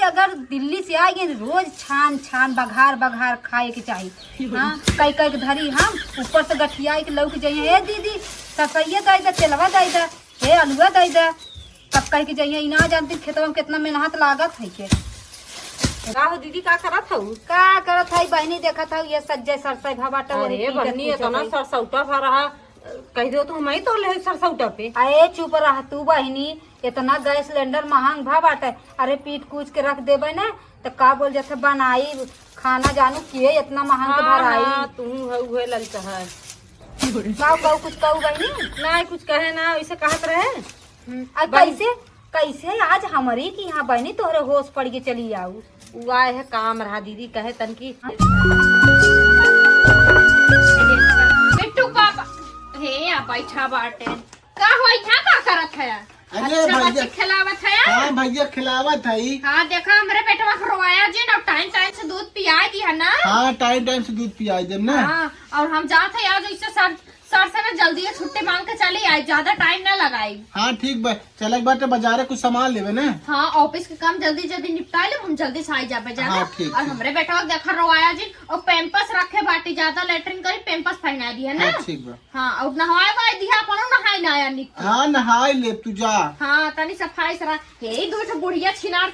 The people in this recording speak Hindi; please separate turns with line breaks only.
अगर दिल्ली से आएंगे रोज छान छान बघार बघार खाए के चाहिए। हाँ कई कई के धरी हम ऊपर से गठिया के लौक जाइए, ए दीदी ससैया दाई दा, तेलवा दाई दा, हे अलुआ दाई दा, तब कह के जाइए ना जानती खेतवा में कितना मेहनत लागत है के।
राहु दीदी का करत हूँ?
का करत है बहनी, देखा था ये सज्जे सरसई भवाटा
अरे बहनी ये तो ना सरसौटा भा रहा, कह दो तो हम ही तो ले सरसौटा पे।
अरे चुप रह तू बहनी, इतना गैस सिलेंडर महंग भा बाटे। अरे पीट कूच के रख देबे ना तो का बोल जैसे बनाई खाना जानू किए इतना महंग भराई।
तू है ललचा है
काऊ कुछ कहू बहनी?
ना कुछ कहे ना वैसे कहत रहे।
कैसे कैसे आज हमारी की यहाँ बहनी तोहरे होश पड़ के चली आऊ।
वो आए है काम रहा दीदी कहे तनकी
बिट्टू पापा हे आ बैठा बाटे का होई था का करत है?
अरे
अच्छा
भैया
बच्चे खिलावत है।
हाँ भैया खिलावत है।
हाँ देखा हमरे पेटवा खरवाया जी ना, टाइम टाइम से दूध पिया दिया ना।
हाँ टाइम टाइम से दूध पियाई देम ना।
हाँ और हम जाते हैं आज इससे सर से ना जल्दी छुट्टी मांग के चली आई, ज्यादा टाइम ना लगाई।
हाँ ठीक बा, चलक बाटे बाजारे कुछ सामान लेवे ना।
हाँ ऑफिस के काम जल्दी जल्दी निपटा ले, हम जल्दी से आई जा जाना।
हाँ, ठीक,
और
ठीक।
हमरे बेटा देखा रवाया जी और पेम्पस रखे बाटी, ज्यादा लेटरिन करी पेम्पस पहना दिया ना।
हाँ ठीक बा।
हाँ और नहाए बाई दिया अपनो नहाई ना आया निक।
हाँ नहाई ले तू जा।
हाँ तनी सफाई सरा हे दो बुढ़िया छिनार